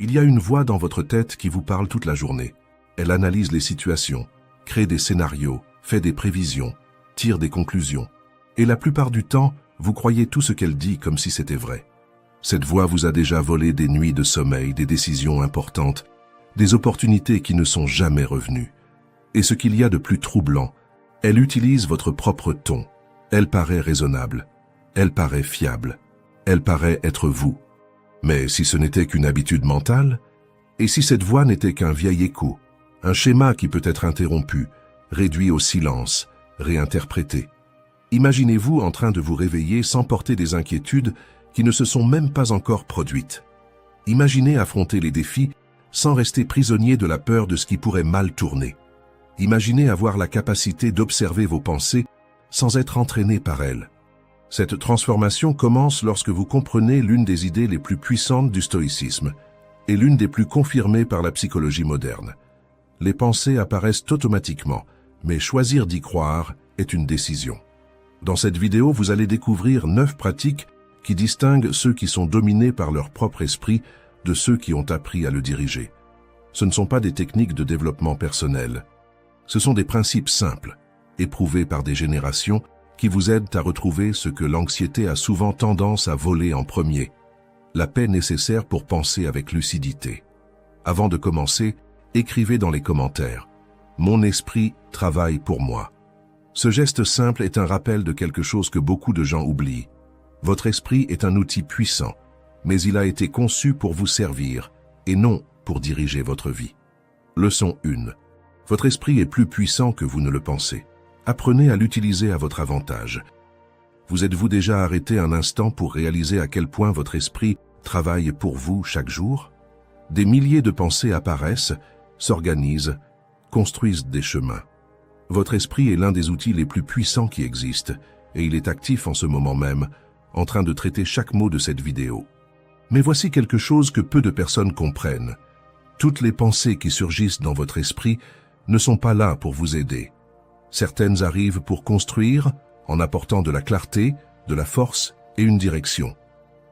Il y a une voix dans votre tête qui vous parle toute la journée. Elle analyse les situations, crée des scénarios, fait des prévisions, tire des conclusions. Et la plupart du temps, vous croyez tout ce qu'elle dit comme si c'était vrai. Cette voix vous a déjà volé des nuits de sommeil, des décisions importantes, des opportunités qui ne sont jamais revenues. Et ce qu'il y a de plus troublant, elle utilise votre propre ton. Elle paraît raisonnable. Elle paraît fiable. Elle paraît être vous. Mais si ce n'était qu'une habitude mentale, et si cette voix n'était qu'un vieil écho, un schéma qui peut être interrompu, réduit au silence, réinterprété. Imaginez-vous en train de vous réveiller sans porter des inquiétudes qui ne se sont même pas encore produites. Imaginez affronter les défis sans rester prisonnier de la peur de ce qui pourrait mal tourner. Imaginez avoir la capacité d'observer vos pensées sans être entraîné par elles. Cette transformation commence lorsque vous comprenez l'une des idées les plus puissantes du stoïcisme et l'une des plus confirmées par la psychologie moderne. Les pensées apparaissent automatiquement, mais choisir d'y croire est une décision. Dans cette vidéo, vous allez découvrir 9 pratiques qui distinguent ceux qui sont dominés par leur propre esprit de ceux qui ont appris à le diriger. Ce ne sont pas des techniques de développement personnel. Ce sont des principes simples, éprouvés par des générations, qui vous aident à retrouver ce que l'anxiété a souvent tendance à voler en premier, la paix nécessaire pour penser avec lucidité. Avant de commencer, écrivez dans les commentaires « Mon esprit travaille pour moi ». Ce geste simple est un rappel de quelque chose que beaucoup de gens oublient. Votre esprit est un outil puissant, mais il a été conçu pour vous servir et non pour diriger votre vie. Leçon 1. Votre esprit est plus puissant que vous ne le pensez. Apprenez à l'utiliser à votre avantage. Vous êtes-vous déjà arrêté un instant pour réaliser à quel point votre esprit travaille pour vous chaque jour? Des milliers de pensées apparaissent, s'organisent, construisent des chemins. Votre esprit est l'un des outils les plus puissants qui existent, et il est actif en ce moment même, en train de traiter chaque mot de cette vidéo. Mais voici quelque chose que peu de personnes comprennent. Toutes les pensées qui surgissent dans votre esprit ne sont pas là pour vous aider. Certaines arrivent pour construire, en apportant de la clarté, de la force et une direction.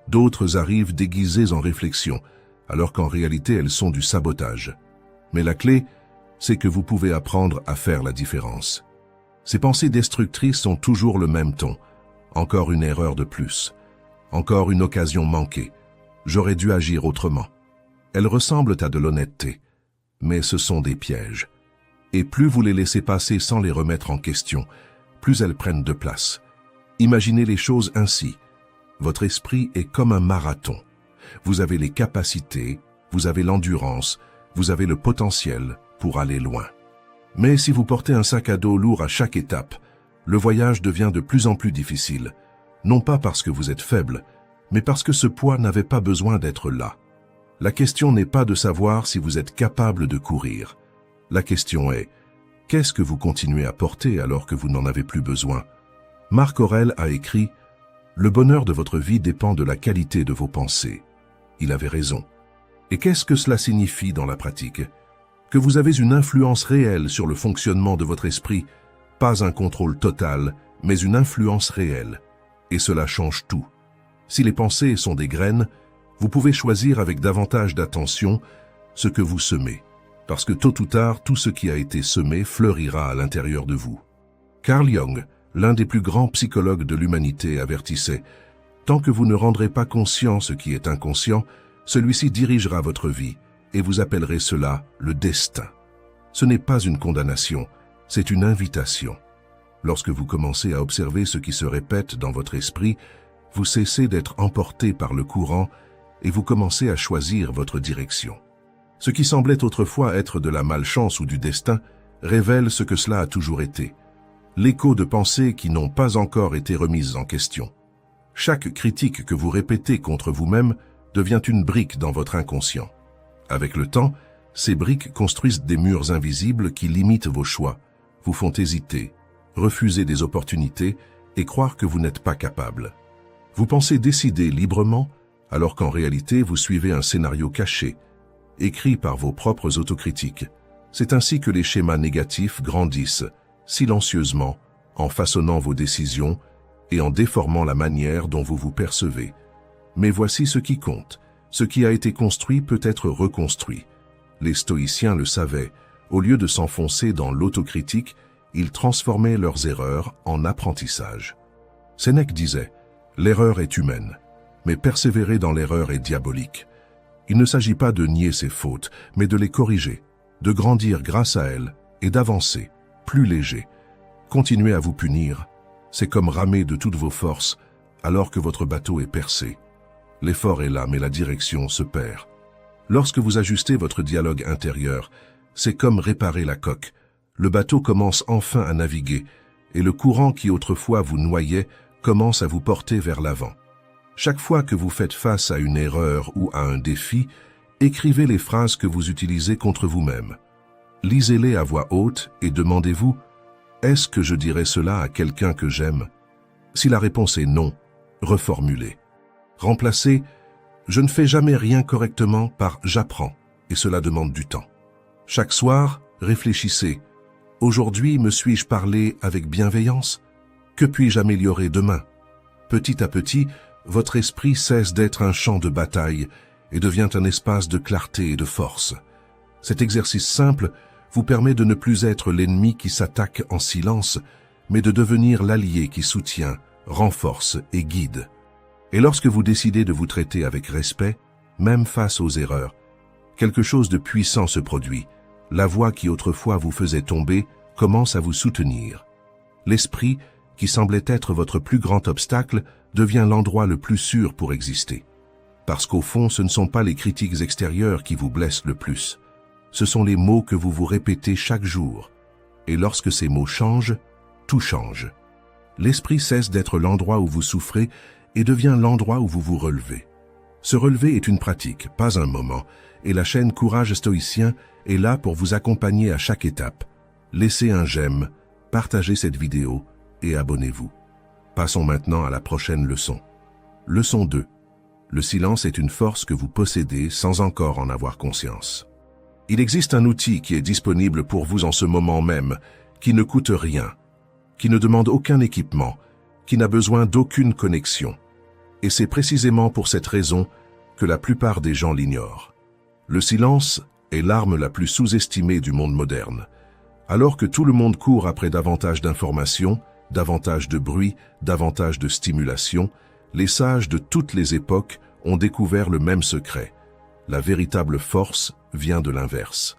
D'autres arrivent déguisées en réflexion, alors qu'en réalité elles sont du sabotage. Mais la clé, c'est que vous pouvez apprendre à faire la différence. Ces pensées destructrices ont toujours le même ton. Encore une erreur de plus. Encore une occasion manquée. J'aurais dû agir autrement. Elles ressemblent à de l'honnêteté, mais ce sont des pièges. Et plus vous les laissez passer sans les remettre en question, plus elles prennent de place. Imaginez les choses ainsi. Votre esprit est comme un marathon. Vous avez les capacités, vous avez l'endurance, vous avez le potentiel pour aller loin. Mais si vous portez un sac à dos lourd à chaque étape, le voyage devient de plus en plus difficile. Non pas parce que vous êtes faible, mais parce que ce poids n'avait pas besoin d'être là. La question n'est pas de savoir si vous êtes capable de courir. La question est, qu'est-ce que vous continuez à porter alors que vous n'en avez plus besoin? Marc Aurèle a écrit « Le bonheur de votre vie dépend de la qualité de vos pensées ». Il avait raison. Et qu'est-ce que cela signifie dans la pratique? Que vous avez une influence réelle sur le fonctionnement de votre esprit, pas un contrôle total, mais une influence réelle. Et cela change tout. Si les pensées sont des graines, vous pouvez choisir avec davantage d'attention ce que vous semez. Parce que tôt ou tard, tout ce qui a été semé fleurira à l'intérieur de vous. Carl Jung, l'un des plus grands psychologues de l'humanité, avertissait « Tant que vous ne rendrez pas conscient ce qui est inconscient, celui-ci dirigera votre vie, et vous appellerez cela le destin. » Ce n'est pas une condamnation, c'est une invitation. Lorsque vous commencez à observer ce qui se répète dans votre esprit, vous cessez d'être emporté par le courant et vous commencez à choisir votre direction. Ce qui semblait autrefois être de la malchance ou du destin révèle ce que cela a toujours été. L'écho de pensées qui n'ont pas encore été remises en question. Chaque critique que vous répétez contre vous-même devient une brique dans votre inconscient. Avec le temps, ces briques construisent des murs invisibles qui limitent vos choix, vous font hésiter, refuser des opportunités et croire que vous n'êtes pas capable. Vous pensez décider librement, alors qu'en réalité vous suivez un scénario caché, écrit par vos propres autocritiques. C'est ainsi que les schémas négatifs grandissent, silencieusement, en façonnant vos décisions et en déformant la manière dont vous vous percevez. Mais voici ce qui compte. Ce qui a été construit peut être reconstruit. Les stoïciens le savaient. Au lieu de s'enfoncer dans l'autocritique, ils transformaient leurs erreurs en apprentissage. Sénèque disait « L'erreur est humaine, mais persévérer dans l'erreur est diabolique. » Il ne s'agit pas de nier ses fautes, mais de les corriger, de grandir grâce à elles et d'avancer, plus léger. Continuer à vous punir, c'est comme ramer de toutes vos forces alors que votre bateau est percé. L'effort est là, mais la direction se perd. Lorsque vous ajustez votre dialogue intérieur, c'est comme réparer la coque. Le bateau commence enfin à naviguer et le courant qui autrefois vous noyait commence à vous porter vers l'avant. Chaque fois que vous faites face à une erreur ou à un défi, écrivez les phrases que vous utilisez contre vous-même. Lisez-les à voix haute et demandez-vous « Est-ce que je dirais cela à quelqu'un que j'aime ?» Si la réponse est non, reformulez. Remplacez « Je ne fais jamais rien correctement » par « J'apprends » et cela demande du temps. Chaque soir, réfléchissez « Aujourd'hui, me suis-je parlé avec bienveillance? Que puis-je améliorer demain ?» Petit à petit, votre esprit cesse d'être un champ de bataille et devient un espace de clarté et de force. Cet exercice simple vous permet de ne plus être l'ennemi qui s'attaque en silence, mais de devenir l'allié qui soutient, renforce et guide. Et lorsque vous décidez de vous traiter avec respect, même face aux erreurs, quelque chose de puissant se produit. La voix qui autrefois vous faisait tomber commence à vous soutenir. L'esprit, qui semblait être votre plus grand obstacle, devient l'endroit le plus sûr pour exister. Parce qu'au fond, ce ne sont pas les critiques extérieures qui vous blessent le plus. Ce sont les mots que vous vous répétez chaque jour. Et lorsque ces mots changent, tout change. L'esprit cesse d'être l'endroit où vous souffrez et devient l'endroit où vous vous relevez. Se relever est une pratique, pas un moment, et la chaîne Courage Stoïcien est là pour vous accompagner à chaque étape. Laissez un j'aime, partagez cette vidéo et abonnez-vous. Passons maintenant à la prochaine leçon. Leçon 2. Le silence est une force que vous possédez sans encore en avoir conscience. Il existe un outil qui est disponible pour vous en ce moment même, qui ne coûte rien, qui ne demande aucun équipement, qui n'a besoin d'aucune connexion. Et c'est précisément pour cette raison que la plupart des gens l'ignorent. Le silence est l'arme la plus sous-estimée du monde moderne. Alors que tout le monde court après davantage d'informations, davantage de bruit, davantage de stimulation, les sages de toutes les époques ont découvert le même secret. La véritable force vient de l'inverse.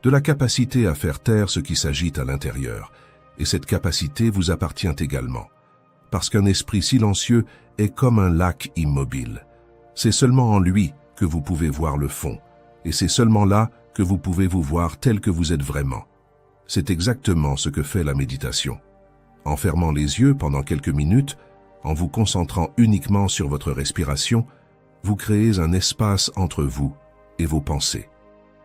De la capacité à faire taire ce qui s'agite à l'intérieur. Et cette capacité vous appartient également. Parce qu'un esprit silencieux est comme un lac immobile. C'est seulement en lui que vous pouvez voir le fond. Et c'est seulement là que vous pouvez vous voir tel que vous êtes vraiment. C'est exactement ce que fait la méditation. En fermant les yeux pendant quelques minutes, en vous concentrant uniquement sur votre respiration, vous créez un espace entre vous et vos pensées.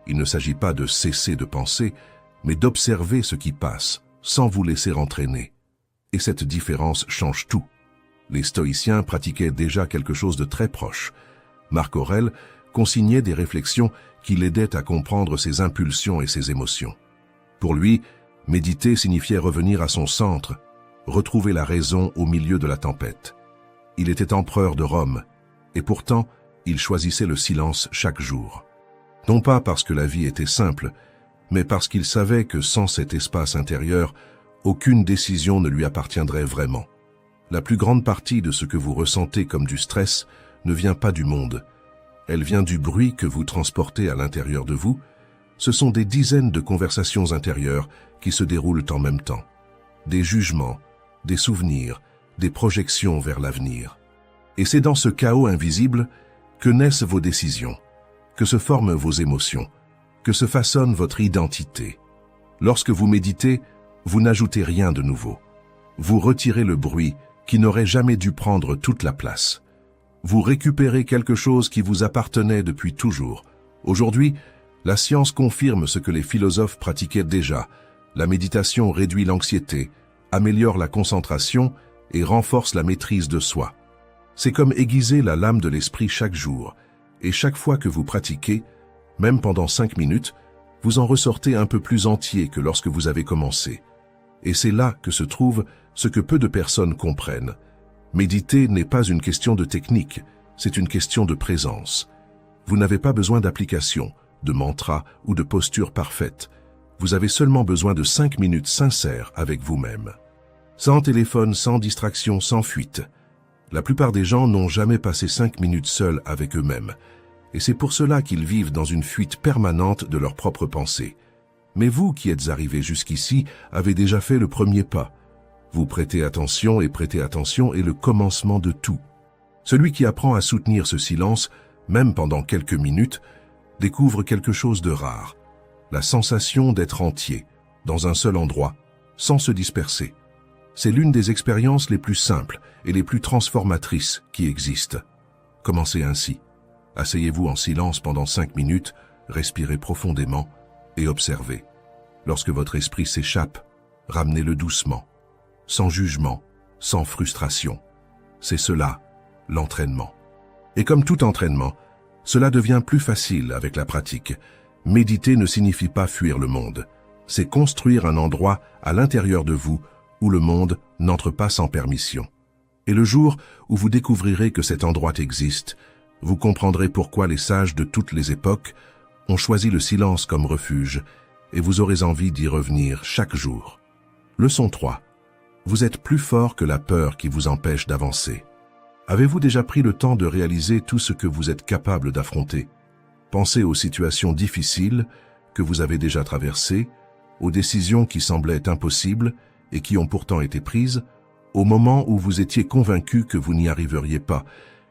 Il ne s'agit pas de cesser de penser, mais d'observer ce qui passe, sans vous laisser entraîner. Et cette différence change tout. Les stoïciens pratiquaient déjà quelque chose de très proche. Marc Aurèle consignait des réflexions qui l'aidaient à comprendre ses impulsions et ses émotions. Pour lui, méditer signifiait revenir à son centre, retrouver la raison au milieu de la tempête. Il était empereur de Rome, et pourtant, il choisissait le silence chaque jour. Non pas parce que la vie était simple, mais parce qu'il savait que sans cet espace intérieur, aucune décision ne lui appartiendrait vraiment. La plus grande partie de ce que vous ressentez comme du stress ne vient pas du monde. Elle vient du bruit que vous transportez à l'intérieur de vous. Ce sont des dizaines de conversations intérieures qui se déroulent en même temps. Des jugements, des souvenirs, des projections vers l'avenir. Et c'est dans ce chaos invisible que naissent vos décisions, que se forment vos émotions, que se façonne votre identité. Lorsque vous méditez, vous n'ajoutez rien de nouveau. Vous retirez le bruit qui n'aurait jamais dû prendre toute la place. Vous récupérez quelque chose qui vous appartenait depuis toujours. Aujourd'hui, la science confirme ce que les philosophes pratiquaient déjà. La méditation réduit l'anxiété, améliore la concentration et renforce la maîtrise de soi. C'est comme aiguiser la lame de l'esprit chaque jour. Et chaque fois que vous pratiquez, même pendant 5 minutes, vous en ressortez un peu plus entier que lorsque vous avez commencé. Et c'est là que se trouve ce que peu de personnes comprennent. Méditer n'est pas une question de technique, c'est une question de présence. Vous n'avez pas besoin d'application, de mantra ou de posture parfaite. Vous avez seulement besoin de 5 minutes sincères avec vous-même. Sans téléphone, sans distraction, sans fuite. La plupart des gens n'ont jamais passé 5 minutes seuls avec eux-mêmes. Et c'est pour cela qu'ils vivent dans une fuite permanente de leurs propres pensées. Mais vous qui êtes arrivés jusqu'ici avez déjà fait le premier pas. Vous prêtez attention et prêter attention est le commencement de tout. Celui qui apprend à soutenir ce silence, même pendant quelques minutes, découvre quelque chose de rare. La sensation d'être entier, dans un seul endroit, sans se disperser. C'est l'une des expériences les plus simples et les plus transformatrices qui existent. Commencez ainsi. Asseyez-vous en silence pendant 5 minutes, respirez profondément et observez. Lorsque votre esprit s'échappe, ramenez-le doucement, sans jugement, sans frustration. C'est cela, l'entraînement. Et comme tout entraînement, cela devient plus facile avec la pratique. Méditer ne signifie pas fuir le monde. C'est construire un endroit à l'intérieur de vous où le monde n'entre pas sans permission. Et le jour où vous découvrirez que cet endroit existe, vous comprendrez pourquoi les sages de toutes les époques ont choisi le silence comme refuge et vous aurez envie d'y revenir chaque jour. Leçon 3. Vous êtes plus fort que la peur qui vous empêche d'avancer. Avez-vous déjà pris le temps de réaliser tout ce que vous êtes capable d'affronter? Pensez aux situations difficiles que vous avez déjà traversées, aux décisions qui semblaient impossibles et qui ont pourtant été prises, au moment où vous étiez convaincu que vous n'y arriveriez pas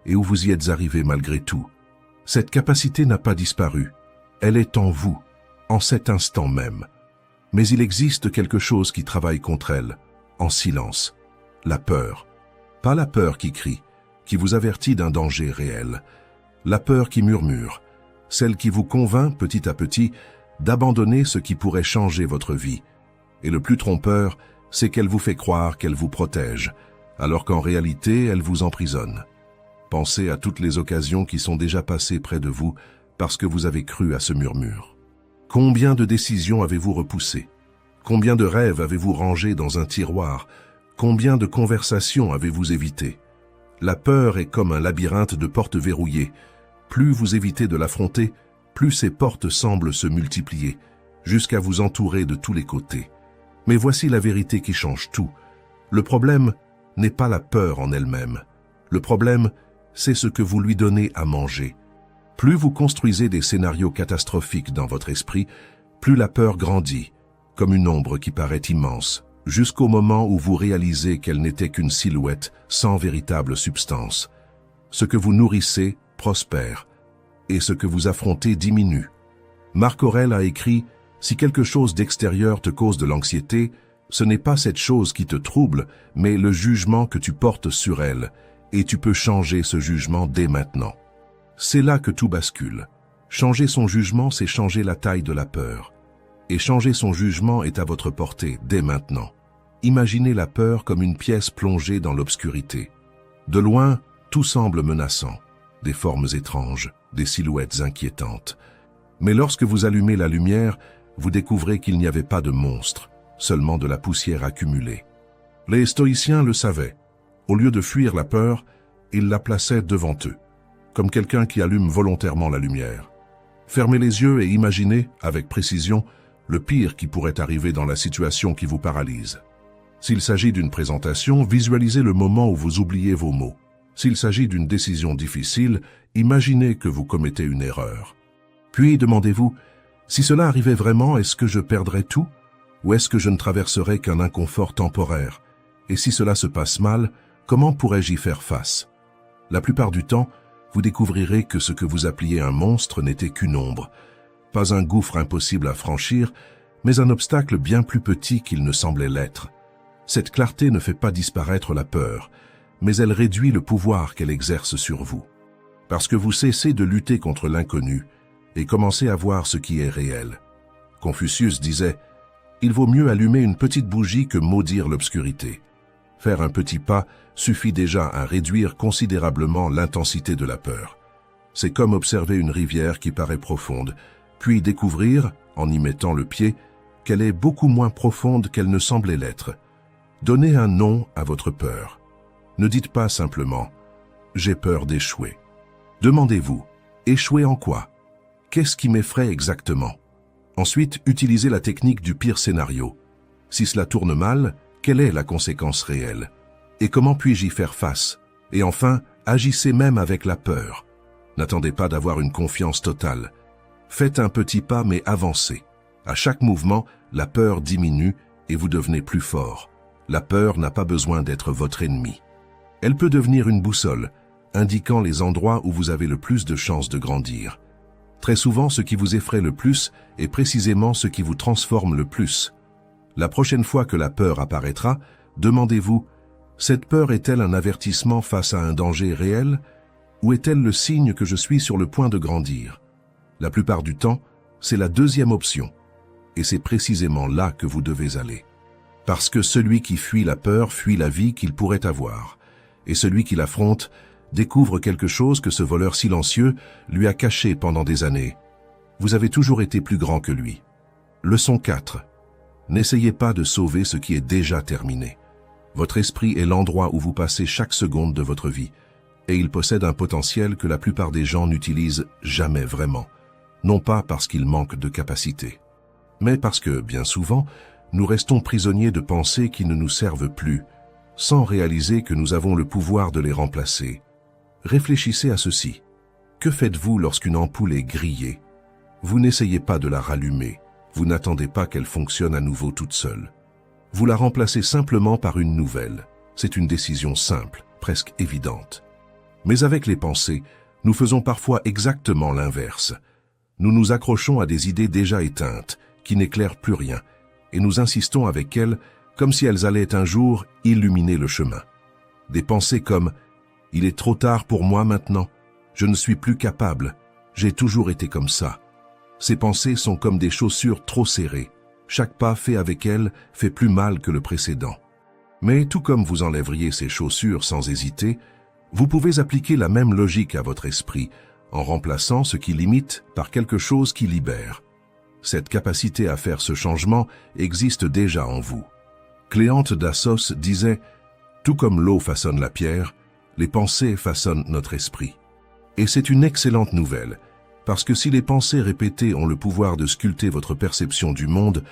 et où vous y êtes arrivé malgré tout. Cette capacité n'a pas disparu. Elle est en vous, en cet instant même. Mais il existe quelque chose qui travaille contre elle, en silence. La peur. Pas la peur qui crie, qui vous avertit d'un danger réel. La peur qui murmure, celle qui vous convainc petit à petit d'abandonner ce qui pourrait changer votre vie. Et le plus trompeur, c'est qu'elle vous fait croire qu'elle vous protège, alors qu'en réalité, elle vous emprisonne. Pensez à toutes les occasions qui sont déjà passées près de vous parce que vous avez cru à ce murmure. Combien de décisions avez-vous repoussées? Combien de rêves avez-vous rangés dans un tiroir? Combien de conversations avez-vous évitées? La peur est comme un labyrinthe de portes verrouillées. Plus vous évitez de l'affronter, plus ces portes semblent se multiplier, jusqu'à vous entourer de tous les côtés. Mais voici la vérité qui change tout. Le problème n'est pas la peur en elle-même. Le problème, c'est ce que vous lui donnez à manger. Plus vous construisez des scénarios catastrophiques dans votre esprit, plus la peur grandit, comme une ombre qui paraît immense, jusqu'au moment où vous réalisez qu'elle n'était qu'une silhouette sans véritable substance. Ce que vous nourrissez prospère, et ce que vous affrontez diminue. Marc Aurèle a écrit « Si quelque chose d'extérieur te cause de l'anxiété, ce n'est pas cette chose qui te trouble, mais le jugement que tu portes sur elle, et tu peux changer ce jugement dès maintenant. » C'est là que tout bascule. Changer son jugement, c'est changer la taille de la peur. Et changer son jugement est à votre portée dès maintenant. Imaginez la peur comme une pièce plongée dans l'obscurité. De loin, tout semble menaçant. Des formes étranges, des silhouettes inquiétantes. Mais lorsque vous allumez la lumière, vous découvrez qu'il n'y avait pas de monstre, seulement de la poussière accumulée. Les stoïciens le savaient. Au lieu de fuir la peur, ils la plaçaient devant eux, comme quelqu'un qui allume volontairement la lumière. Fermez les yeux et imaginez, avec précision, le pire qui pourrait arriver dans la situation qui vous paralyse. S'il s'agit d'une présentation, visualisez le moment où vous oubliez vos mots. S'il s'agit d'une décision difficile, imaginez que vous commettez une erreur. Puis demandez-vous, si cela arrivait vraiment, est-ce que je perdrais tout? Ou est-ce que je ne traverserais qu'un inconfort temporaire? Et si cela se passe mal, comment pourrais-je y faire face? La plupart du temps, vous découvrirez que ce que vous appeliez un monstre n'était qu'une ombre. Pas un gouffre impossible à franchir, mais un obstacle bien plus petit qu'il ne semblait l'être. Cette clarté ne fait pas disparaître la peur, mais elle réduit le pouvoir qu'elle exerce sur vous. Parce que vous cessez de lutter contre l'inconnu et commencez à voir ce qui est réel. Confucius disait « Il vaut mieux allumer une petite bougie que maudire l'obscurité ». Faire un petit pas suffit déjà à réduire considérablement l'intensité de la peur. C'est comme observer une rivière qui paraît profonde, puis découvrir, en y mettant le pied, qu'elle est beaucoup moins profonde qu'elle ne semblait l'être. Donnez un nom à votre peur. Ne dites pas simplement « j'ai peur d'échouer ». Demandez-vous Échouer en quoi? Qu'est-ce qui m'effraie exactement? Ensuite, utilisez la technique du pire scénario. Si cela tourne mal, quelle est la conséquence réelle? Et comment puis-je y faire face? Et enfin, agissez même avec la peur. N'attendez pas d'avoir une confiance totale. Faites un petit pas mais avancez. À chaque mouvement, la peur diminue et vous devenez plus fort. La peur n'a pas besoin d'être votre ennemi. Elle peut devenir une boussole, indiquant les endroits où vous avez le plus de chances de grandir. Très souvent, ce qui vous effraie le plus est précisément ce qui vous transforme le plus. La prochaine fois que la peur apparaîtra, demandez-vous, cette peur est-elle un avertissement face à un danger réel ou est-elle le signe que je suis sur le point de grandir? La plupart du temps, c'est la deuxième option. Et c'est précisément là que vous devez aller. Parce que celui qui fuit la peur fuit la vie qu'il pourrait avoir. Et celui qui l'affronte découvre quelque chose que ce voleur silencieux lui a caché pendant des années. Vous avez toujours été plus grand que lui. Leçon 4. N'essayez pas de sauver ce qui est déjà terminé. Votre esprit est l'endroit où vous passez chaque seconde de votre vie, et il possède un potentiel que la plupart des gens n'utilisent jamais vraiment, non pas parce qu'il manque de capacité, mais parce que, bien souvent, nous restons prisonniers de pensées qui ne nous servent plus, sans réaliser que nous avons le pouvoir de les remplacer. Réfléchissez à ceci. Que faites-vous lorsqu'une ampoule est grillée? Vous n'essayez pas de la rallumer, vous n'attendez pas qu'elle fonctionne à nouveau toute seule. Vous la remplacez simplement par une nouvelle. C'est une décision simple, presque évidente. Mais avec les pensées, nous faisons parfois exactement l'inverse. Nous nous accrochons à des idées déjà éteintes, qui n'éclairent plus rien, et nous insistons avec elles comme si elles allaient un jour illuminer le chemin. Des pensées comme « Il est trop tard pour moi maintenant, je ne suis plus capable, j'ai toujours été comme ça ». Ces pensées sont comme des chaussures trop serrées. Chaque pas fait avec elles fait plus mal que le précédent. Mais tout comme vous enlèveriez ces chaussures sans hésiter, vous pouvez appliquer la même logique à votre esprit en remplaçant ce qui limite par quelque chose qui libère. Cette capacité à faire ce changement existe déjà en vous. Cléante d'Assos disait « Tout comme l'eau façonne la pierre, les pensées façonnent notre esprit ». Et c'est une excellente nouvelle, parce que si les pensées répétées ont le pouvoir de sculpter votre perception du monde,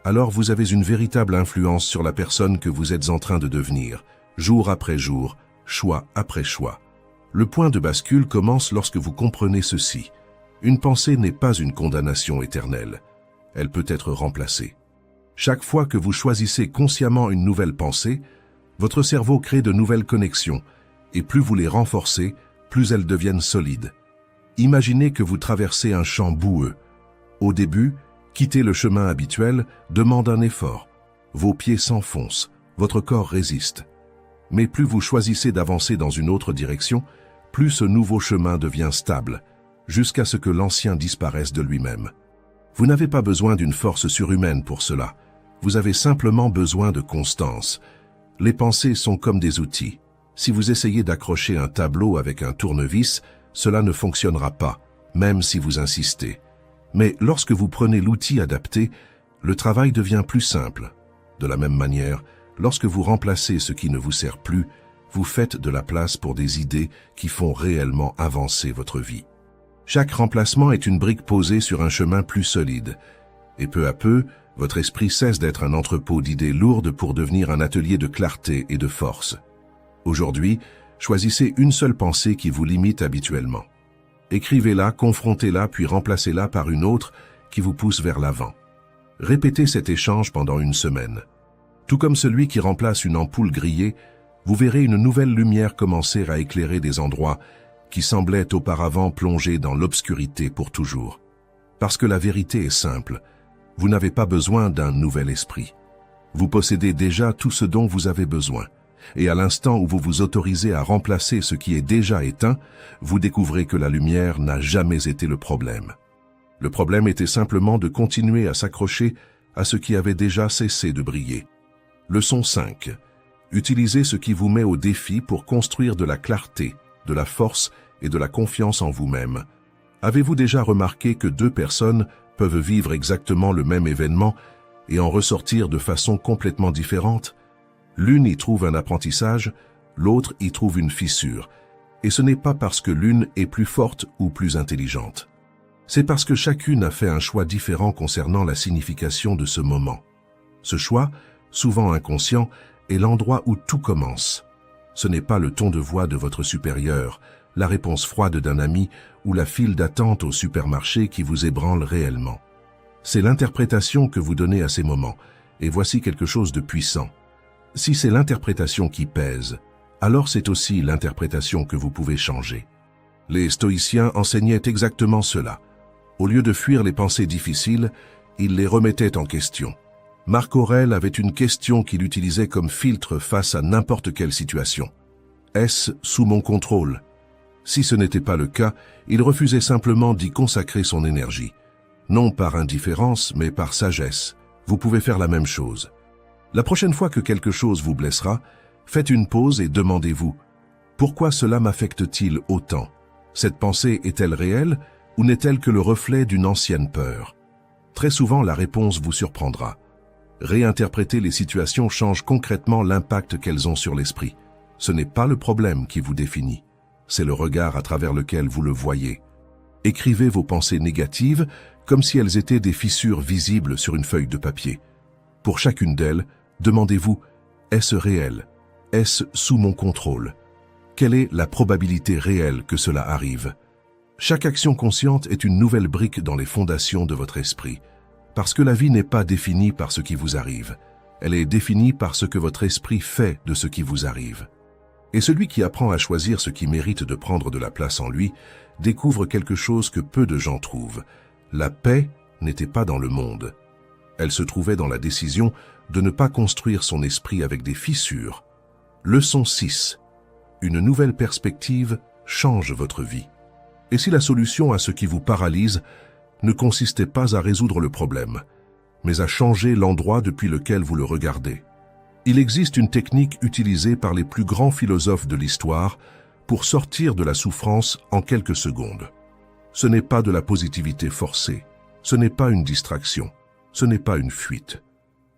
alors vous avez une véritable influence sur la personne que vous êtes en train de devenir, jour après jour, choix après choix. Le point de bascule commence lorsque vous comprenez ceci. Une pensée n'est pas une condamnation éternelle. Elle peut être remplacée. Chaque fois que vous choisissez consciemment une nouvelle pensée, votre cerveau crée de nouvelles connexions, et plus vous les renforcez, plus elles deviennent solides. Imaginez que vous traversez un champ boueux. Au début, quitter le chemin habituel demande un effort. Vos pieds s'enfoncent, votre corps résiste. Mais plus vous choisissez d'avancer dans une autre direction, plus ce nouveau chemin devient stable, jusqu'à ce que l'ancien disparaisse de lui-même. Vous n'avez pas besoin d'une force surhumaine pour cela. Vous avez simplement besoin de constance. Les pensées sont comme des outils. Si vous essayez d'accrocher un tableau avec un tournevis, cela ne fonctionnera pas, même si vous insistez. Mais lorsque vous prenez l'outil adapté, le travail devient plus simple. De la même manière, lorsque vous remplacez ce qui ne vous sert plus, vous faites de la place pour des idées qui font réellement avancer votre vie. Chaque remplacement est une brique posée sur un chemin plus solide. Et peu à peu, votre esprit cesse d'être un entrepôt d'idées lourdes pour devenir un atelier de clarté et de force. Aujourd'hui, choisissez une seule pensée qui vous limite habituellement. Écrivez-la, confrontez-la, puis remplacez-la par une autre qui vous pousse vers l'avant. Répétez cet échange pendant une semaine. Tout comme celui qui remplace une ampoule grillée, vous verrez une nouvelle lumière commencer à éclairer des endroits qui semblaient auparavant plongés dans l'obscurité pour toujours. Parce que la vérité est simple, vous n'avez pas besoin d'un nouvel esprit. Vous possédez déjà tout ce dont vous avez besoin. Et à l'instant où vous vous autorisez à remplacer ce qui est déjà éteint, vous découvrez que la lumière n'a jamais été le problème. Le problème était simplement de continuer à s'accrocher à ce qui avait déjà cessé de briller. Leçon 5. Utilisez ce qui vous met au défi pour construire de la clarté, de la force et de la confiance en vous-même. Avez-vous déjà remarqué que deux personnes peuvent vivre exactement le même événement et en ressortir de façon complètement différente? L'une y trouve un apprentissage, l'autre y trouve une fissure. Et ce n'est pas parce que l'une est plus forte ou plus intelligente. C'est parce que chacune a fait un choix différent concernant la signification de ce moment. Ce choix, souvent inconscient, est l'endroit où tout commence. Ce n'est pas le ton de voix de votre supérieur, la réponse froide d'un ami ou la file d'attente au supermarché qui vous ébranle réellement. C'est l'interprétation que vous donnez à ces moments, et voici quelque chose de puissant. Si c'est l'interprétation qui pèse, alors c'est aussi l'interprétation que vous pouvez changer. Les stoïciens enseignaient exactement cela. Au lieu de fuir les pensées difficiles, ils les remettaient en question. Marc Aurèle avait une question qu'il utilisait comme filtre face à n'importe quelle situation. Est-ce sous mon contrôle? Si ce n'était pas le cas, il refusait simplement d'y consacrer son énergie. Non par indifférence, mais par sagesse. Vous pouvez faire la même chose. La prochaine fois que quelque chose vous blessera, faites une pause et demandez-vous « Pourquoi cela m'affecte-t-il autant? Cette pensée est-elle réelle ou n'est-elle que le reflet d'une ancienne peur ?» Très souvent, la réponse vous surprendra. Réinterpréter les situations change concrètement l'impact qu'elles ont sur l'esprit. Ce n'est pas le problème qui vous définit, c'est le regard à travers lequel vous le voyez. Écrivez vos pensées négatives comme si elles étaient des fissures visibles sur une feuille de papier. Pour chacune d'elles, demandez-vous « Est-ce réel? Est-ce sous mon contrôle? Quelle est la probabilité réelle que cela arrive ?» Chaque action consciente est une nouvelle brique dans les fondations de votre esprit. Parce que la vie n'est pas définie par ce qui vous arrive. Elle est définie par ce que votre esprit fait de ce qui vous arrive. Et celui qui apprend à choisir ce qui mérite de prendre de la place en lui, découvre quelque chose que peu de gens trouvent. La paix n'était pas dans le monde. Elle se trouvait dans la décision de ne pas construire son esprit avec des fissures. Leçon 6. Une nouvelle perspective change votre vie. Et si la solution à ce qui vous paralyse ne consistait pas à résoudre le problème, mais à changer l'endroit depuis lequel vous le regardez? Il existe une technique utilisée par les plus grands philosophes de l'histoire pour sortir de la souffrance en quelques secondes. Ce n'est pas de la positivité forcée, ce n'est pas une distraction, ce n'est pas une fuite.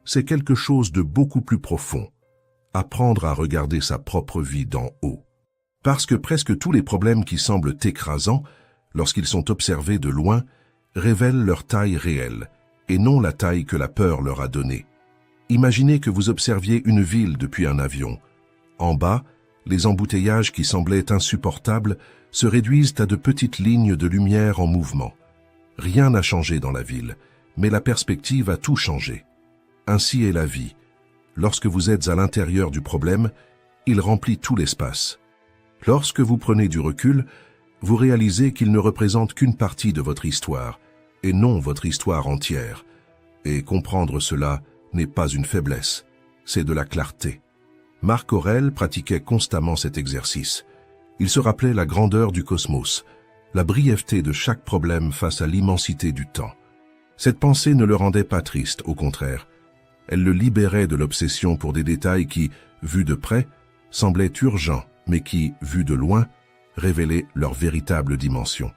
C'est quelque chose de beaucoup plus profond. Apprendre à regarder sa propre vie d'en haut. Parce que presque tous les problèmes qui semblent écrasants, lorsqu'ils sont observés de loin, révèlent leur taille réelle, et non la taille que la peur leur a donnée. Imaginez que vous observiez une ville depuis un avion. En bas, les embouteillages qui semblaient insupportables se réduisent à de petites lignes de lumière en mouvement. Rien n'a changé dans la ville, mais la perspective a tout changé. Ainsi est la vie. Lorsque vous êtes à l'intérieur du problème, il remplit tout l'espace. Lorsque vous prenez du recul, vous réalisez qu'il ne représente qu'une partie de votre histoire, et non votre histoire entière. Et comprendre cela n'est pas une faiblesse, c'est de la clarté. Marc Aurèle pratiquait constamment cet exercice. Il se rappelait la grandeur du cosmos, la brièveté de chaque problème face à l'immensité du temps. Cette pensée ne le rendait pas triste, au contraire. Elle le libérait de l'obsession pour des détails qui, vus de près, semblaient urgents, mais qui, vus de loin, révélaient leur véritable dimension.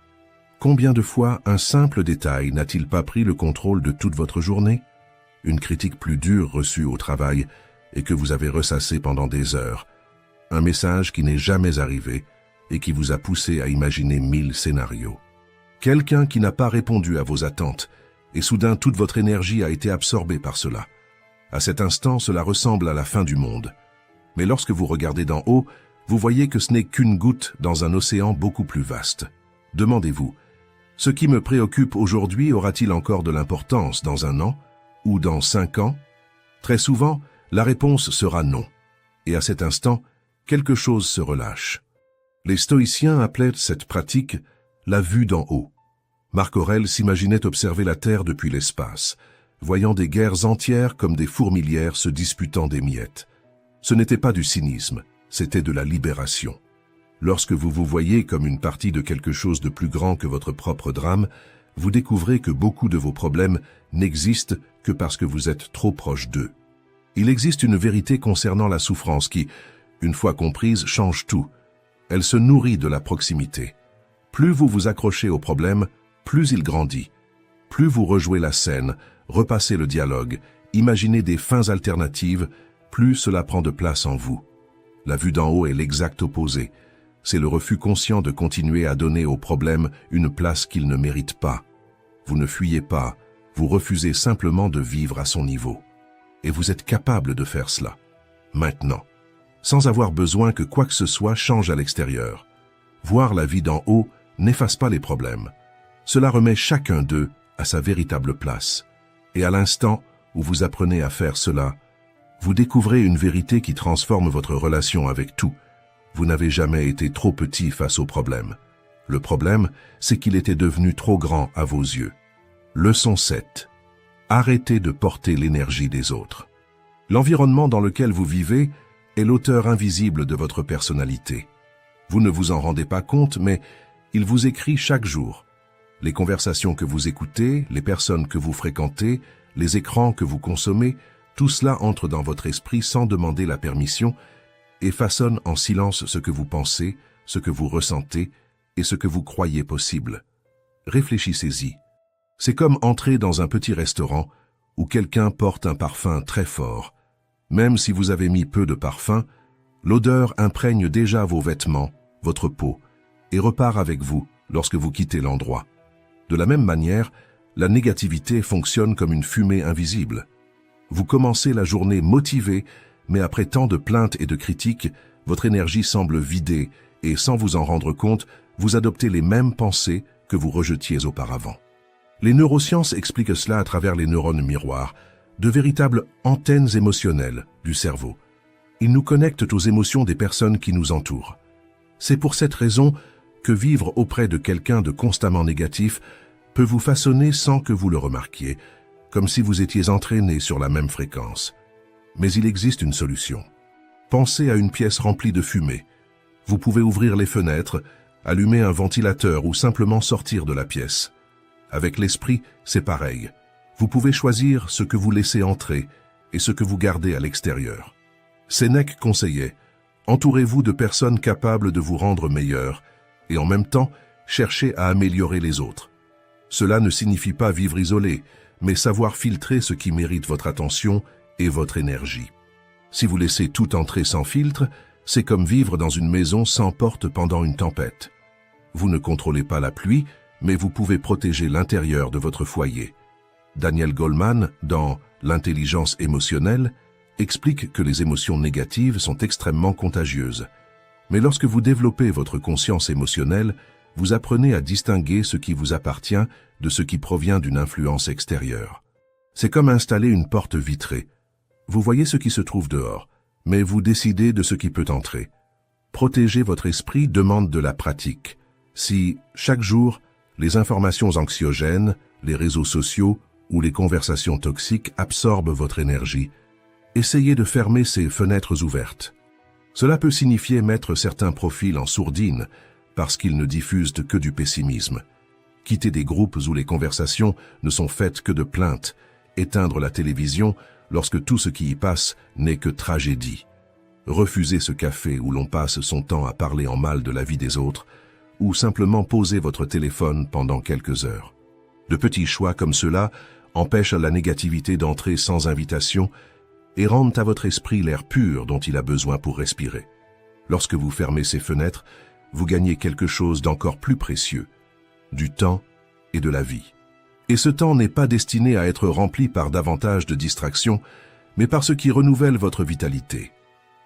Combien de fois un simple détail n'a-t-il pas pris le contrôle de toute votre journée? Une critique plus dure reçue au travail et que vous avez ressassée pendant des heures. Un message qui n'est jamais arrivé et qui vous a poussé à imaginer 1000 scénarios. Quelqu'un qui n'a pas répondu à vos attentes et soudain toute votre énergie a été absorbée par cela. À cet instant, cela ressemble à la fin du monde. Mais lorsque vous regardez d'en haut, vous voyez que ce n'est qu'une goutte dans un océan beaucoup plus vaste. Demandez-vous, ce qui me préoccupe aujourd'hui aura-t-il encore de l'importance dans 1 an ou dans 5 ans? Très souvent, la réponse sera non. Et à cet instant, quelque chose se relâche. Les stoïciens appelaient cette pratique la vue d'en haut. Marc Aurèle s'imaginait observer la Terre depuis l'espace, voyant des guerres entières comme des fourmilières se disputant des miettes. Ce n'était pas du cynisme, c'était de la libération. Lorsque vous vous voyez comme une partie de quelque chose de plus grand que votre propre drame, vous découvrez que beaucoup de vos problèmes n'existent que parce que vous êtes trop proche d'eux. Il existe une vérité concernant la souffrance qui, une fois comprise, change tout. Elle se nourrit de la proximité. Plus vous vous accrochez au problème, plus il grandit. Plus vous rejouez la scène, repassez le dialogue, imaginez des fins alternatives, plus cela prend de place en vous. La vue d'en haut est l'exact opposé. c'est le refus conscient de continuer à donner au problème une place qu'il ne mérite pas. Vous ne fuyez pas, vous refusez simplement de vivre à son niveau. Et vous êtes capable de faire cela, maintenant, sans avoir besoin que quoi que ce soit change à l'extérieur. Voir la vie d'en haut n'efface pas les problèmes. Cela remet chacun d'eux à sa véritable place. Et à l'instant où vous apprenez à faire cela, vous découvrez une vérité qui transforme votre relation avec tout. Vous n'avez jamais été trop petit face au problème. Le problème, c'est qu'il était devenu trop grand à vos yeux. Leçon 7. Arrêtez de porter l'énergie des autres. L'environnement dans lequel vous vivez est l'auteur invisible de votre personnalité. Vous ne vous en rendez pas compte, mais il vous écrit chaque jour. Les conversations que vous écoutez, les personnes que vous fréquentez, les écrans que vous consommez, tout cela entre dans votre esprit sans demander la permission et façonne en silence ce que vous pensez, ce que vous ressentez et ce que vous croyez possible. Réfléchissez-y. C'est comme entrer dans un petit restaurant où quelqu'un porte un parfum très fort. Même si vous avez mis peu de parfum, l'odeur imprègne déjà vos vêtements, votre peau, et repart avec vous lorsque vous quittez l'endroit. De la même manière, la négativité fonctionne comme une fumée invisible. Vous commencez la journée motivé, mais après tant de plaintes et de critiques, votre énergie semble vidée et sans vous en rendre compte, vous adoptez les mêmes pensées que vous rejetiez auparavant. Les neurosciences expliquent cela à travers les neurones miroirs, de véritables antennes émotionnelles du cerveau. Ils nous connectent aux émotions des personnes qui nous entourent. C'est pour cette raison que vivre auprès de quelqu'un de constamment négatif peut vous façonner sans que vous le remarquiez, comme si vous étiez entraîné sur la même fréquence. Mais il existe une solution. Pensez à une pièce remplie de fumée. Vous pouvez ouvrir les fenêtres, allumer un ventilateur ou simplement sortir de la pièce. Avec l'esprit, c'est pareil. Vous pouvez choisir ce que vous laissez entrer et ce que vous gardez à l'extérieur. Sénèque conseillait, entourez-vous de personnes capables de vous rendre meilleur et en même temps, cherchez à améliorer les autres. Cela ne signifie pas vivre isolé, mais savoir filtrer ce qui mérite votre attention et votre énergie. Si vous laissez tout entrer sans filtre, c'est comme vivre dans une maison sans porte pendant une tempête. Vous ne contrôlez pas la pluie, mais vous pouvez protéger l'intérieur de votre foyer. Daniel Goleman, dans L'intelligence émotionnelle, explique que les émotions négatives sont extrêmement contagieuses. Mais lorsque vous développez votre conscience émotionnelle, vous apprenez à distinguer ce qui vous appartient de ce qui provient d'une influence extérieure. C'est comme installer une porte vitrée. Vous voyez ce qui se trouve dehors, mais vous décidez de ce qui peut entrer. Protéger votre esprit demande de la pratique. Si, chaque jour, les informations anxiogènes, les réseaux sociaux ou les conversations toxiques absorbent votre énergie, essayez de fermer ces fenêtres ouvertes. Cela peut signifier mettre certains profils en sourdine parce qu'ils ne diffusent que du pessimisme. Quitter des groupes où les conversations ne sont faites que de plaintes, éteindre la télévision lorsque tout ce qui y passe n'est que tragédie. Refuser ce café où l'on passe son temps à parler en mal de la vie des autres, ou simplement poser votre téléphone pendant quelques heures. De petits choix comme cela empêchent la négativité d'entrer sans invitation et rendent à votre esprit l'air pur dont il a besoin pour respirer. Lorsque vous fermez ces fenêtres, vous gagnez quelque chose d'encore plus précieux, du temps et de la vie. Et ce temps n'est pas destiné à être rempli par davantage de distractions, mais par ce qui renouvelle votre vitalité.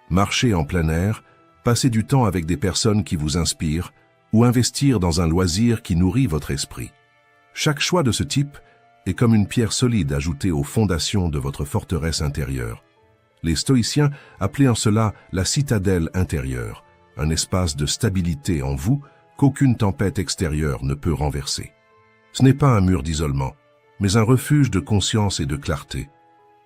Marcher en plein air, passer du temps avec des personnes qui vous inspirent, ou investir dans un loisir qui nourrit votre esprit. Chaque choix de ce type est comme une pierre solide ajoutée aux fondations de votre forteresse intérieure. Les stoïciens appelaient en cela la citadelle intérieure, un espace de stabilité en vous qu'aucune tempête extérieure ne peut renverser. Ce n'est pas un mur d'isolement, mais un refuge de conscience et de clarté.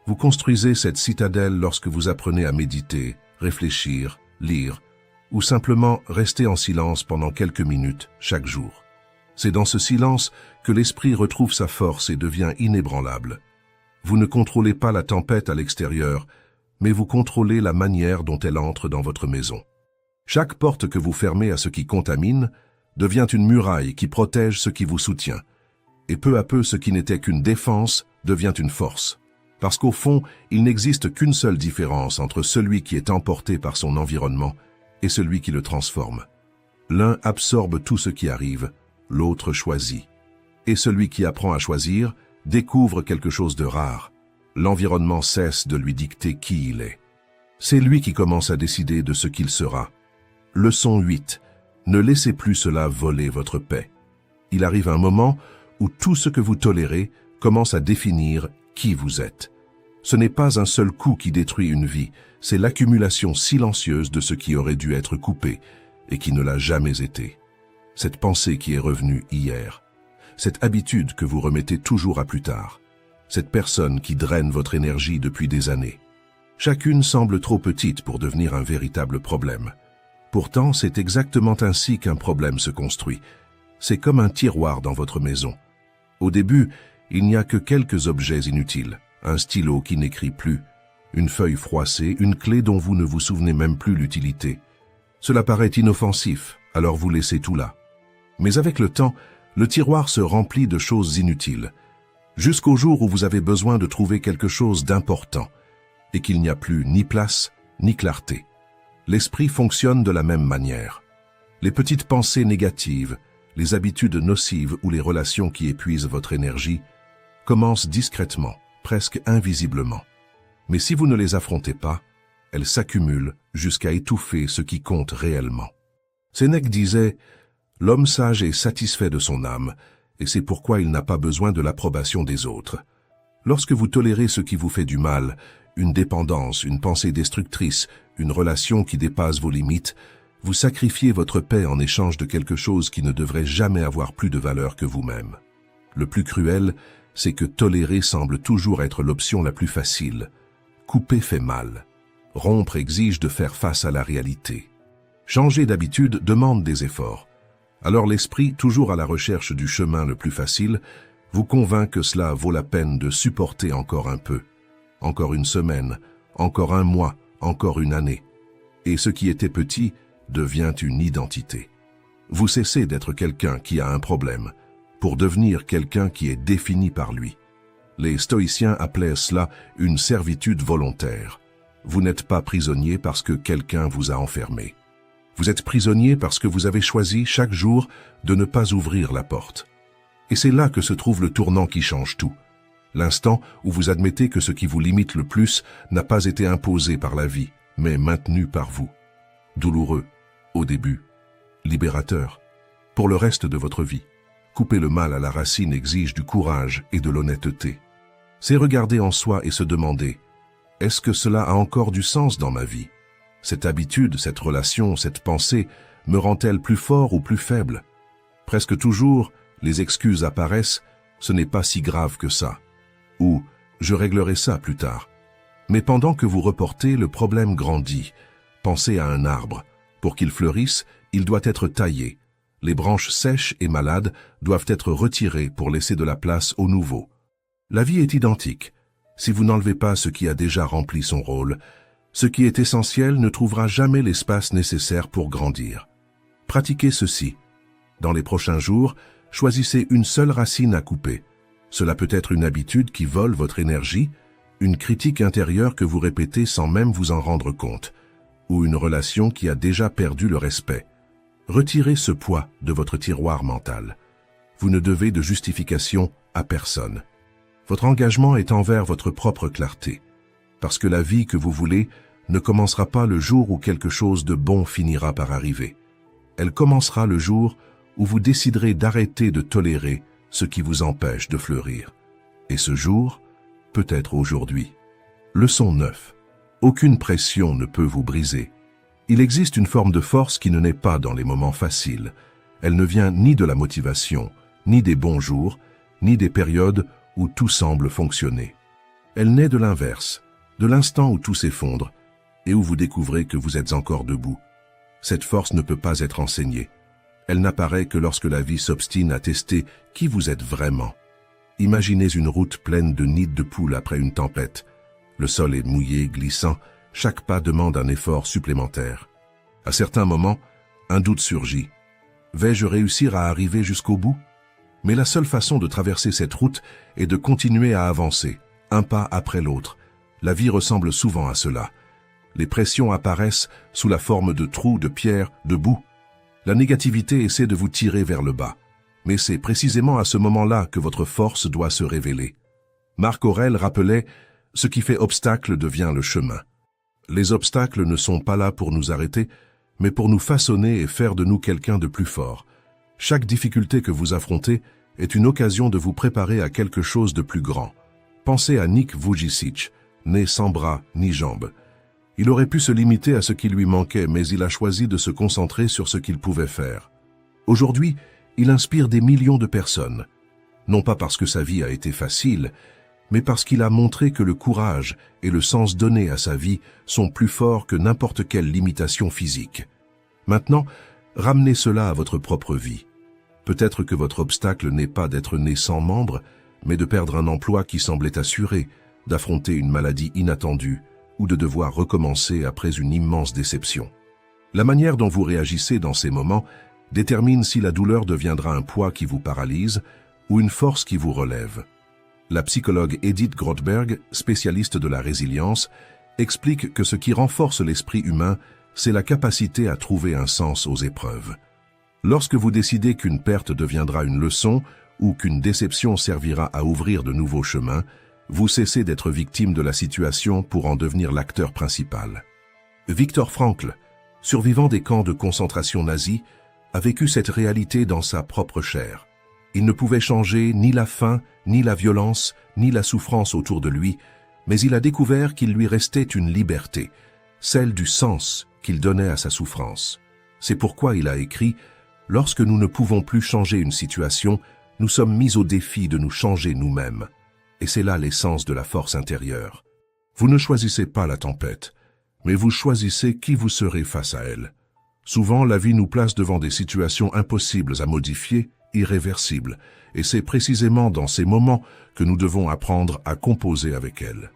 Vous construisez cette citadelle lorsque vous apprenez à méditer, réfléchir, lire, ou simplement rester en silence pendant quelques minutes chaque jour. C'est dans ce silence que l'esprit retrouve sa force et devient inébranlable. Vous ne contrôlez pas la tempête à l'extérieur, mais vous contrôlez la manière dont elle entre dans votre maison. Chaque porte que vous fermez à ce qui contamine devient une muraille qui protège ce qui vous soutient. Et peu à peu, ce qui n'était qu'une défense devient une force. Parce qu'au fond, il n'existe qu'une seule différence entre celui qui est emporté par son environnement et celui qui le transforme. L'un absorbe tout ce qui arrive, l'autre choisit. Et celui qui apprend à choisir découvre quelque chose de rare. L'environnement cesse de lui dicter qui il est. C'est lui qui commence à décider de ce qu'il sera. Leçon 8. Ne laissez plus cela voler votre paix. Il arrive un moment où tout ce que vous tolérez commence à définir qui vous êtes. Ce n'est pas un seul coup qui détruit une vie, c'est l'accumulation silencieuse de ce qui aurait dû être coupé et qui ne l'a jamais été. Cette pensée qui est revenue hier, cette habitude que vous remettez toujours à plus tard, cette personne qui draine votre énergie depuis des années. Chacune semble trop petite pour devenir un véritable problème. Pourtant, c'est exactement ainsi qu'un problème se construit. C'est comme un tiroir dans votre maison. Au début, il n'y a que quelques objets inutiles, un stylo qui n'écrit plus, une feuille froissée, une clé dont vous ne vous souvenez même plus l'utilité. Cela paraît inoffensif, alors vous laissez tout là. Mais avec le temps, le tiroir se remplit de choses inutiles, jusqu'au jour où vous avez besoin de trouver quelque chose d'important, et qu'il n'y a plus ni place, ni clarté. L'esprit fonctionne de la même manière. Les petites pensées négatives, les habitudes nocives ou les relations qui épuisent votre énergie commencent discrètement, presque invisiblement. Mais si vous ne les affrontez pas, elles s'accumulent jusqu'à étouffer ce qui compte réellement. Sénèque disait « L'homme sage est satisfait de son âme, et c'est pourquoi il n'a pas besoin de l'approbation des autres. » Lorsque vous tolérez ce qui vous fait du mal, une dépendance, une pensée destructrice, une relation qui dépasse vos limites, vous sacrifiez votre paix en échange de quelque chose qui ne devrait jamais avoir plus de valeur que vous-même. Le plus cruel, c'est que tolérer semble toujours être l'option la plus facile. Couper fait mal. Rompre exige de faire face à la réalité. Changer d'habitude demande des efforts. Alors l'esprit, toujours à la recherche du chemin le plus facile, vous convainc que cela vaut la peine de supporter encore un peu. Encore une semaine, encore un mois, encore une année. Et ce qui était petit devient une identité. Vous cessez d'être quelqu'un qui a un problème, pour devenir quelqu'un qui est défini par lui. Les stoïciens appelaient cela une servitude volontaire. Vous n'êtes pas prisonnier parce que quelqu'un vous a enfermé. Vous êtes prisonnier parce que vous avez choisi chaque jour de ne pas ouvrir la porte. Et c'est là que se trouve le tournant qui change tout. L'instant où vous admettez que ce qui vous limite le plus n'a pas été imposé par la vie, mais maintenu par vous. Douloureux, au début. Libérateur, pour le reste de votre vie. Couper le mal à la racine exige du courage et de l'honnêteté. C'est regarder en soi et se demander « Est-ce que cela a encore du sens dans ma vie ? Cette habitude, cette relation, cette pensée me rend-elle plus fort ou plus faible ? » Presque toujours, les excuses apparaissent « Ce n'est pas si grave que ça » ou « Je réglerai ça plus tard ». Mais pendant que vous reportez, le problème grandit. Pensez à un arbre. Pour qu'il fleurisse, il doit être taillé. Les branches sèches et malades doivent être retirées pour laisser de la place au nouveau. La vie est identique. Si vous n'enlevez pas ce qui a déjà rempli son rôle, ce qui est essentiel ne trouvera jamais l'espace nécessaire pour grandir. Pratiquez ceci. Dans les prochains jours, choisissez une seule racine à couper. Cela peut être une habitude qui vole votre énergie, une critique intérieure que vous répétez sans même vous en rendre compte, ou une relation qui a déjà perdu le respect. Retirez ce poids de votre tiroir mental. Vous ne devez de justification à personne. Votre engagement est envers votre propre clarté, parce que la vie que vous voulez ne commencera pas le jour où quelque chose de bon finira par arriver. Elle commencera le jour où vous déciderez d'arrêter de tolérer ce qui vous empêche de fleurir. Et ce jour, peut-être aujourd'hui. Leçon 9. Aucune pression ne peut vous briser. Il existe une forme de force qui ne naît pas dans les moments faciles. Elle ne vient ni de la motivation, ni des bons jours, ni des périodes où tout semble fonctionner. Elle naît de l'inverse, de l'instant où tout s'effondre et où vous découvrez que vous êtes encore debout. Cette force ne peut pas être enseignée. Elle n'apparaît que lorsque la vie s'obstine à tester qui vous êtes vraiment. Imaginez une route pleine de nids de poules après une tempête. Le sol est mouillé, glissant, chaque pas demande un effort supplémentaire. À certains moments, un doute surgit. Vais-je réussir à arriver jusqu'au bout ? Mais la seule façon de traverser cette route est de continuer à avancer, un pas après l'autre. La vie ressemble souvent à cela. Les pressions apparaissent sous la forme de trous, de pierres, de boue. La négativité essaie de vous tirer vers le bas. Mais c'est précisément à ce moment-là que votre force doit se révéler. Marc Aurèle rappelait « Ce qui fait obstacle devient le chemin ». Les obstacles ne sont pas là pour nous arrêter, mais pour nous façonner et faire de nous quelqu'un de plus fort. Chaque difficulté que vous affrontez est une occasion de vous préparer à quelque chose de plus grand. Pensez à Nick Vujicic, né sans bras ni jambes. Il aurait pu se limiter à ce qui lui manquait, mais il a choisi de se concentrer sur ce qu'il pouvait faire. Aujourd'hui, il inspire des millions de personnes, non pas parce que sa vie a été facile, mais parce qu'il a montré que le courage et le sens donné à sa vie sont plus forts que n'importe quelle limitation physique. Maintenant, ramenez cela à votre propre vie. Peut-être que votre obstacle n'est pas d'être né sans membres, mais de perdre un emploi qui semblait assuré, d'affronter une maladie inattendue ou de devoir recommencer après une immense déception. La manière dont vous réagissez dans ces moments détermine si la douleur deviendra un poids qui vous paralyse ou une force qui vous relève. La psychologue Edith Grothberg, spécialiste de la résilience, explique que ce qui renforce l'esprit humain, c'est la capacité à trouver un sens aux épreuves. Lorsque vous décidez qu'une perte deviendra une leçon ou qu'une déception servira à ouvrir de nouveaux chemins, vous cessez d'être victime de la situation pour en devenir l'acteur principal. Viktor Frankl, survivant des camps de concentration nazis, a vécu cette réalité dans sa propre chair. Il ne pouvait changer ni la faim, ni la violence, ni la souffrance autour de lui, mais il a découvert qu'il lui restait une liberté, celle du sens qu'il donnait à sa souffrance. C'est pourquoi il a écrit « Lorsque nous ne pouvons plus changer une situation, nous sommes mis au défi de nous changer nous-mêmes. » Et c'est là l'essence de la force intérieure. Vous ne choisissez pas la tempête, mais vous choisissez qui vous serez face à elle. Souvent, la vie nous place devant des situations impossibles à modifier, irréversibles, et c'est précisément dans ces moments que nous devons apprendre à composer avec elles.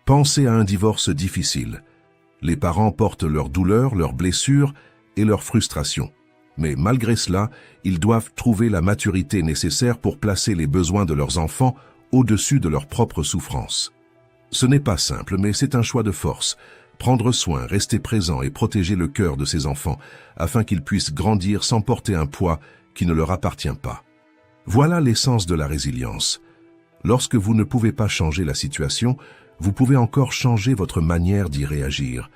Pensez à un divorce difficile. Les parents portent leurs douleurs, leurs blessures et leurs frustrations. Mais malgré cela, ils doivent trouver la maturité nécessaire pour placer les besoins de leurs enfants au-dessus de leurs propres souffrances. Ce n'est pas simple, mais c'est un choix de force. Prendre soin, rester présent et protéger le cœur de ses enfants afin qu'ils puissent grandir sans porter un poids qui ne leur appartient pas. Voilà l'essence de la résilience. Lorsque vous ne pouvez pas changer la situation, vous pouvez encore changer votre manière d'y réagir.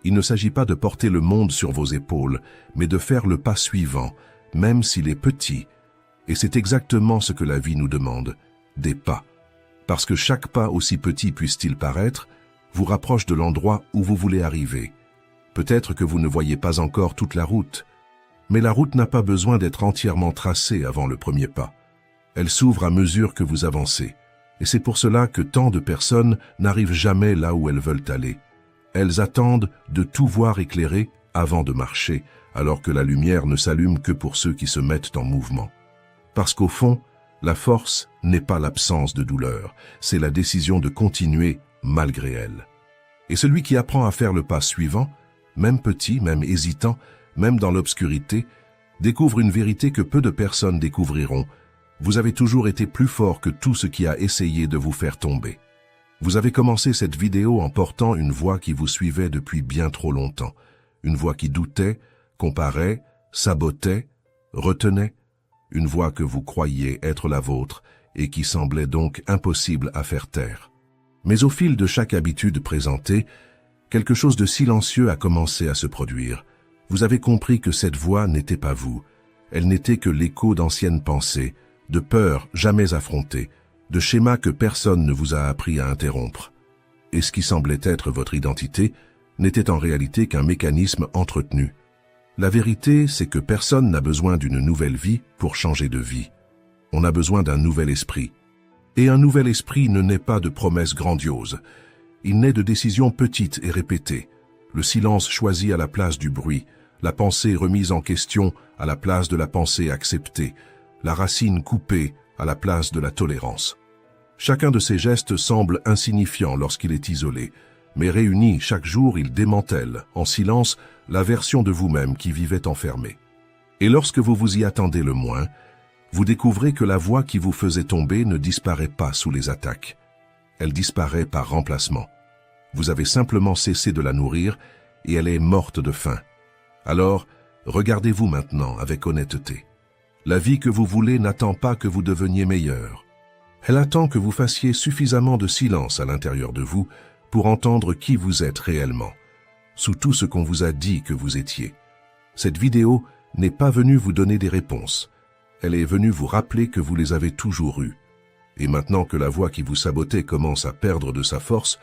Il ne s'agit pas de porter le monde sur vos épaules, mais de faire le pas suivant, même s'il est petit. Et c'est exactement ce que la vie nous demande, des pas. Parce que chaque pas, aussi petit puisse-t-il paraître, vous rapproche de l'endroit où vous voulez arriver. Peut-être que vous ne voyez pas encore toute la route, mais la route n'a pas besoin d'être entièrement tracée avant le premier pas. Elle s'ouvre à mesure que vous avancez. Et c'est pour cela que tant de personnes n'arrivent jamais là où elles veulent aller. Elles attendent de tout voir éclairer avant de marcher, alors que la lumière ne s'allume que pour ceux qui se mettent en mouvement. Parce qu'au fond, la force n'est pas l'absence de douleur, c'est la décision de continuer malgré elle. Et celui qui apprend à faire le pas suivant, même petit, même hésitant, même dans l'obscurité, découvre une vérité que peu de personnes découvriront. Vous avez toujours été plus fort que tout ce qui a essayé de vous faire tomber. Vous avez commencé cette vidéo en portant une voix qui vous suivait depuis bien trop longtemps. Une voix qui doutait, comparait, sabotait, retenait. Une voix que vous croyiez être la vôtre et qui semblait donc impossible à faire taire. Mais au fil de chaque habitude présentée, quelque chose de silencieux a commencé à se produire. Vous avez compris que cette voix n'était pas vous. Elle n'était que l'écho d'anciennes pensées, de peurs jamais affrontées, de schémas que personne ne vous a appris à interrompre. Et ce qui semblait être votre identité n'était en réalité qu'un mécanisme entretenu. La vérité, c'est que personne n'a besoin d'une nouvelle vie pour changer de vie. On a besoin d'un nouvel esprit. Et un nouvel esprit ne naît pas de promesses grandioses. Il naît de décisions petites et répétées. Le silence choisi à la place du bruit, la pensée remise en question à la place de la pensée acceptée, la racine coupée à la place de la tolérance. Chacun de ces gestes semble insignifiant lorsqu'il est isolé, mais réuni chaque jour, il démantèle, en silence, la version de vous-même qui vivait enfermée. Et lorsque vous vous y attendez le moins, vous découvrez que la voix qui vous faisait tomber ne disparaît pas sous les attaques. Elle disparaît par remplacement. Vous avez simplement cessé de la nourrir et elle est morte de faim. Alors, Regardez-vous maintenant avec honnêteté. La vie que vous voulez n'attend pas que vous deveniez meilleur. Elle attend que vous fassiez suffisamment de silence à l'intérieur de vous pour entendre qui vous êtes réellement, sous tout ce qu'on vous a dit que vous étiez. Cette vidéo n'est pas venue vous donner des réponses. Elle est venue vous rappeler que vous les avez toujours eues. Et maintenant que la voix qui vous sabotait commence à perdre de sa force,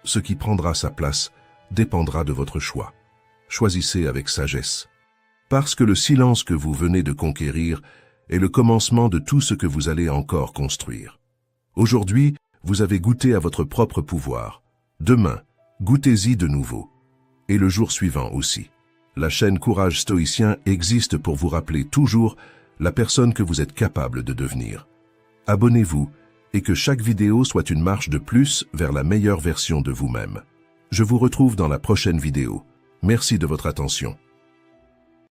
ce qui prendra sa place dépendra de votre choix. Choisissez avec sagesse. Parce que le silence que vous venez de conquérir est le commencement de tout ce que vous allez encore construire. Aujourd'hui, vous avez goûté à votre propre pouvoir. Demain, goûtez-y de nouveau. Et le jour suivant aussi. La chaîne Courage Stoïcien existe pour vous rappeler toujours la personne que vous êtes capable de devenir. Abonnez-vous et que chaque vidéo soit une marche de plus vers la meilleure version de vous-même. Je vous retrouve dans la prochaine vidéo. Merci de votre attention.